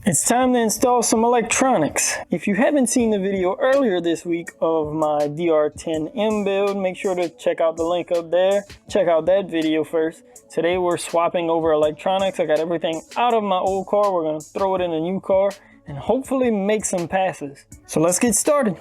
It's time to install some electronics. If you haven't seen the video earlier this week of my DR10M build, make sure to check out the link up there. Check out that video first. Today we're swapping over electronics. I got everything out of my old car. We're gonna throw it in a new car and hopefully make some passes. So let's get started.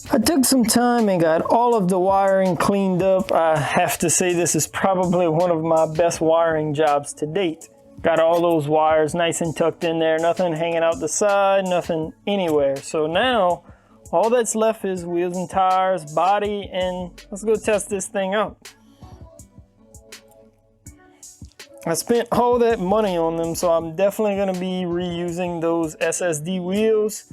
I took some time and got all of the wiring cleaned up. I have to say this is probably one of my best wiring jobs to date. Got all those wires nice and tucked in there, nothing hanging out the side, nothing anywhere. So now all that's left is wheels and tires, body, and let's go test this thing out. I spent all that money on them, so I'm definitely going to be reusing those SSD wheels.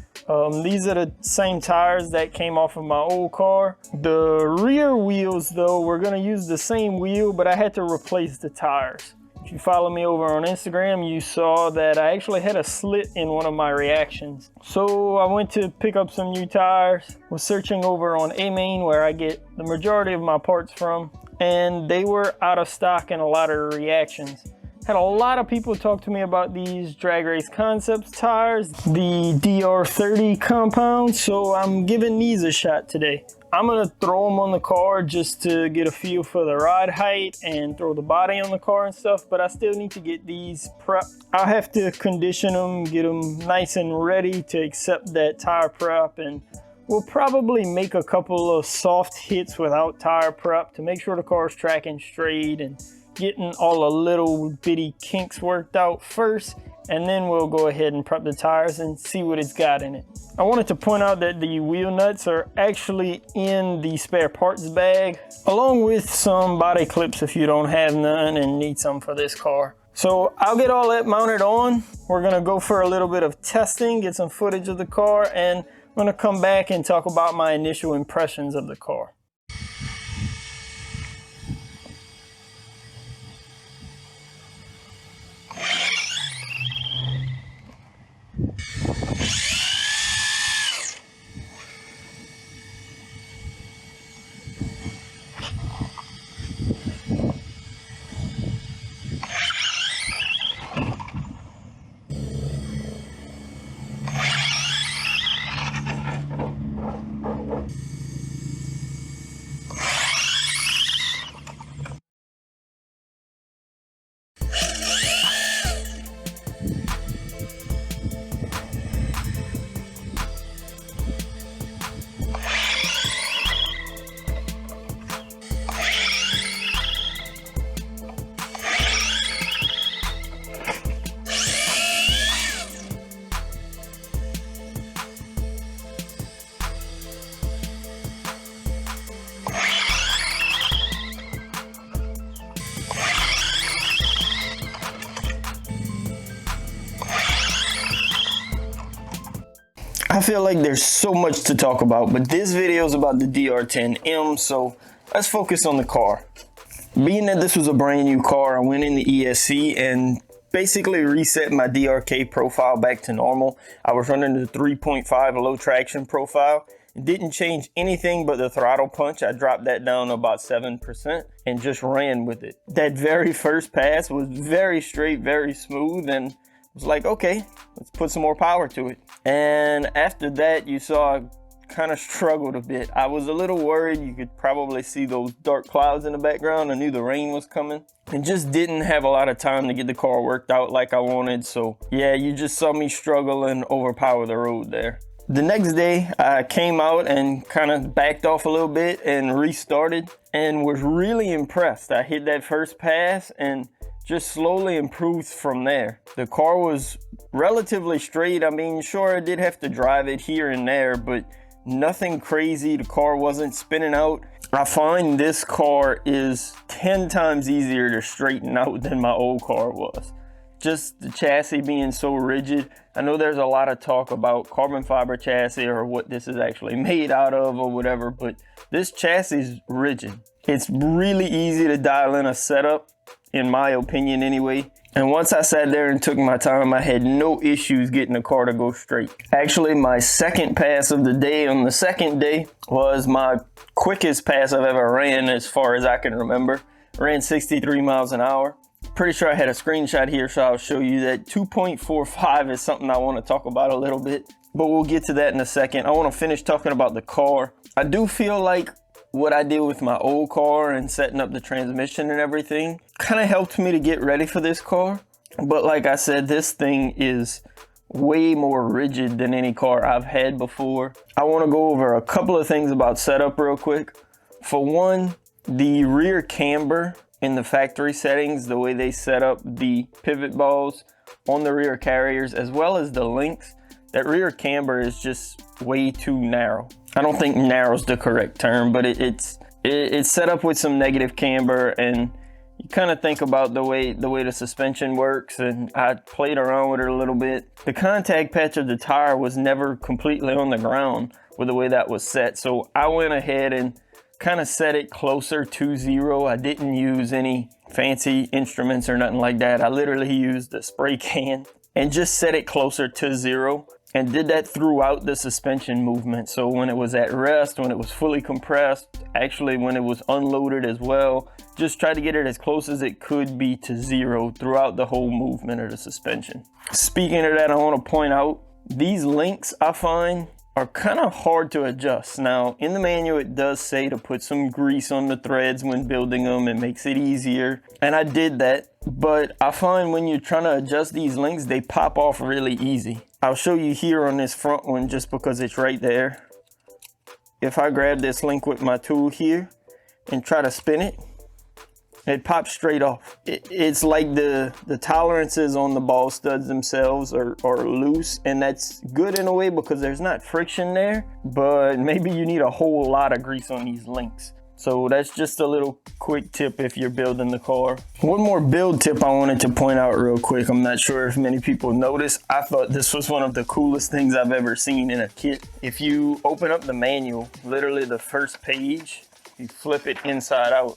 These are the same tires that came off of my old car. The rear wheels though, we're going to use the same wheel, but I had to replace the tires. If you follow me over on Instagram, you saw that I actually had a slit in one of my reactions. So I went to pick up some new tires, was searching over on A-Main where I get the majority of my parts from, and they were out of stock in a lot of the reactions. Had a lot of people talk to me about these Drag Race Concepts tires, the DR30 compound, so I'm giving these a shot today. I'm gonna throw them on the car just to get a feel for the ride height and throw the body on the car and stuff, but I still need to get these prepped. I'll have to condition them, get them nice and ready to accept that tire prep, and we'll probably make a couple of soft hits without tire prep to make sure the car's tracking straight and getting all the little bitty kinks worked out first, and then we'll go ahead and prep the tires and see what it's got in it. I wanted to point out that the wheel nuts are actually in the spare parts bag, along with some body clips if you don't have none and need some for this car. So I'll get all that mounted on. We're gonna go for a little bit of testing, get some footage of the car, and I'm gonna come back and talk about my initial impressions of the car. I feel like there's so much to talk about, but this video is about the DR10M, so let's focus on the car. Being that this was a brand new car, I went in the ESC and basically reset my DRK profile back to normal. I was running the 3.5 low traction profile. It didn't change anything but the throttle punch. I dropped that down to about 7% and just ran with it. That very first pass was very straight, very smooth, and was like, okay, let's put some more power to it. And after that, you saw I kind of struggled a bit. I was a little worried. You could probably see those dark clouds in the background. I knew the rain was coming and just didn't have a lot of time to get the car worked out like I wanted. So yeah, you just saw me struggle and overpower the road there. The next day I came out and kind of backed off a little bit and restarted and was really impressed. I hit that first pass and just slowly improved from there. The car was relatively straight. I mean, sure, I did have to drive it here and there, but nothing crazy. The car wasn't spinning out. I find this car is 10 times easier to straighten out than my old car was. Just the chassis being so rigid. I know there's a lot of talk about carbon fiber chassis or what this is actually made out of or whatever, but this chassis is rigid. It's really easy to dial in a setup, in my opinion anyway. And once I sat there and took my time, I had no issues getting the car to go straight. Actually, my second pass of the day on the second day was my quickest pass I've ever ran as far as I can remember. I ran 63 miles an hour. Pretty sure I had a screenshot here, so I'll show you that. 2.45 is something I want to talk about a little bit, but we'll get to that in a second. I want to finish talking about the car. I do feel like what I did with my old car and setting up the transmission and everything kind of helped me to get ready for this car. But like I said, this thing is way more rigid than any car I've had before. I want to go over a couple of things about setup real quick. For one, the rear camber in the factory settings, the way they set up the pivot balls on the rear carriers as well as the links, that rear camber is just way too narrow. I don't think narrow is the correct term, but it's set up with some negative camber, and you kind of think about the way the suspension works, and I played around with it a little bit. The contact patch of the tire was never completely on the ground with the way that was set, so I went ahead and kind of set it closer to 0. I didn't use any fancy instruments or nothing like that. I literally used a spray can and just set it closer to 0 and did that throughout the suspension movement. So when it was at rest, when it was fully compressed, actually when it was unloaded as well, just try to get it as close as it could be to 0 throughout the whole movement of the suspension. Speaking of that, I want to point out these links I find are kind of hard to adjust. Now, in the manual, it does say to put some grease on the threads when building them. It makes it easier. And I did that. But I find when you're trying to adjust these links, they pop off really easy. I'll show you here on this front one just because it's right there. If I grab this link with my tool here and try to spin it, it pops straight off. It's like the tolerances on the ball studs themselves are loose, and that's good in a way because there's not friction there, but maybe you need a whole lot of grease on these links. So that's just a little quick tip if you're building the car. One more build tip I wanted to point out real quick. I'm not sure if many people noticed. I thought this was one of the coolest things I've ever seen in a kit. If you open up the manual, literally the first page, you flip it inside out.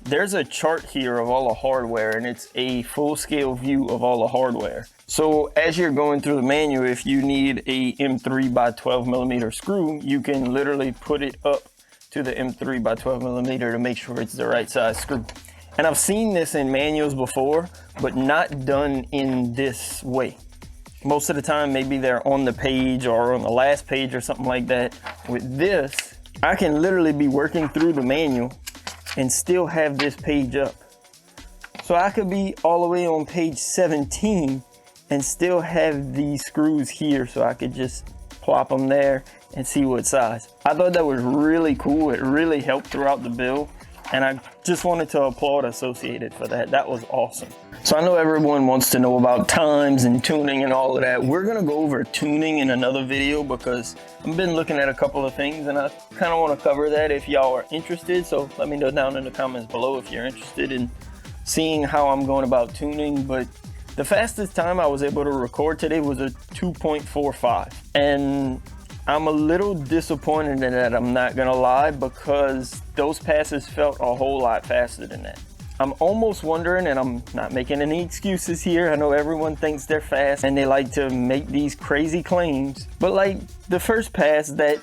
There's a chart here of all the hardware, and it's a full-scale view of all the hardware. So as you're going through the manual, if you need a M3 by 12 millimeter screw, you can literally put it up to the M3 by 12 millimeter to make sure it's the right size screw. And I've seen this in manuals before, but not done in this way. Most of the time, maybe they're on the page or on the last page or something like that. With this, I can literally be working through the manual and still have this page up. So I could be all the way on page 17 and still have these screws here, so I could just plop them there and see what size. I thought that was really cool. It really helped throughout the build, and I just wanted to applaud Associated for that. That was awesome. So I know everyone wants to know about times and tuning and all of that. We're gonna go over tuning in another video because I've been looking at a couple of things and I kind of want to cover that if y'all are interested. So let me know down in the comments below if you're interested in seeing how I'm going about tuning. But the fastest time I was able to record today was a 2.45. And I'm a little disappointed in that, I'm not gonna lie, because those passes felt a whole lot faster than that. I'm almost wondering, and I'm not making any excuses here, I know everyone thinks they're fast and they like to make these crazy claims, but like the first pass that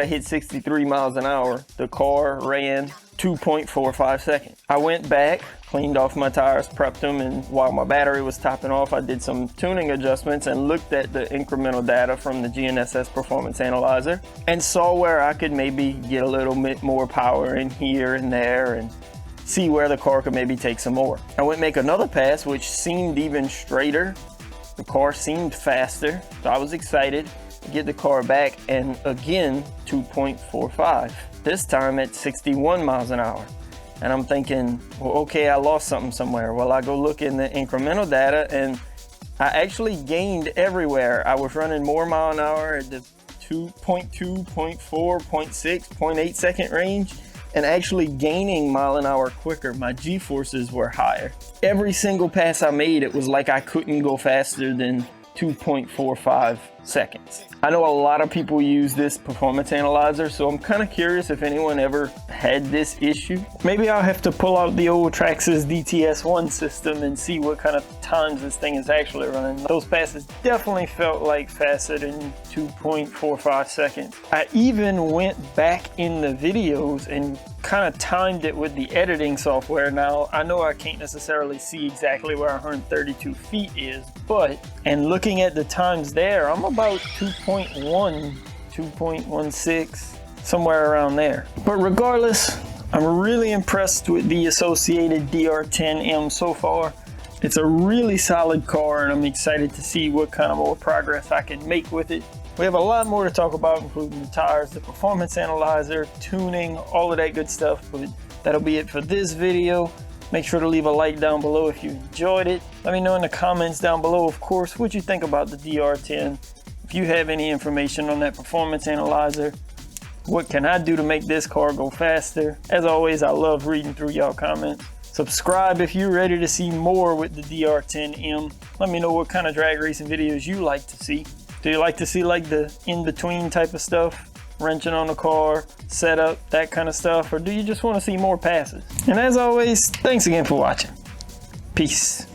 I hit 63 miles an hour, the car ran 2.45 seconds. I went back, cleaned off my tires, prepped them, and while my battery was topping off, I did some tuning adjustments and looked at the incremental data from the GNSS Performance Analyzer and saw where I could maybe get a little bit more power in here and there and see where the car could maybe take some more. I went make another pass, which seemed even straighter. The car seemed faster, so I was excited. get the car back, and again 2.45, this time at 61 miles an hour. And I'm thinking, well, okay, I lost something somewhere. Well, I go look in the incremental data, and I actually gained everywhere. I was running more mile an hour at the 2.2, 0.4, 0.6, 0.8 second range, and actually gaining mile an hour quicker. My G-forces were higher. Every single pass I made, it was like I couldn't go faster than 2.45 seconds. I know a lot of people use this performance analyzer, so I'm kind of curious if anyone ever had this issue. Maybe I'll have to pull out the old Traxxas DTS1 system and see what kind of times this thing is actually running. Those passes definitely felt like faster than 2.45 seconds. I even went back in the videos and kind of timed it with the editing software. Now, I know I can't necessarily see exactly where 132 feet is, but, and looking at the times there, I'm about 2.1, 2.16, somewhere around there. But regardless, I'm really impressed with the Associated DR10M so far. It's a really solid car, and I'm excited to see what kind of more progress I can make with it. We have a lot more to talk about, including the tires, the performance analyzer, tuning, all of that good stuff, but that'll be it for this video. Make sure to leave a like down below if you enjoyed it. Let me know in the comments down below, of course, what you think about the DR10. If you have any information on that performance analyzer, what can I do to make this car go faster? As always, I love reading through y'all comments. Subscribe if you're ready to see more with the DR10M. Let me know what kind of drag racing videos you like to see. Do you like to see like the in-between type of stuff? Wrenching on the car, setup, that kind of stuff? Or do you just want to see more passes? And as always, thanks again for watching. Peace.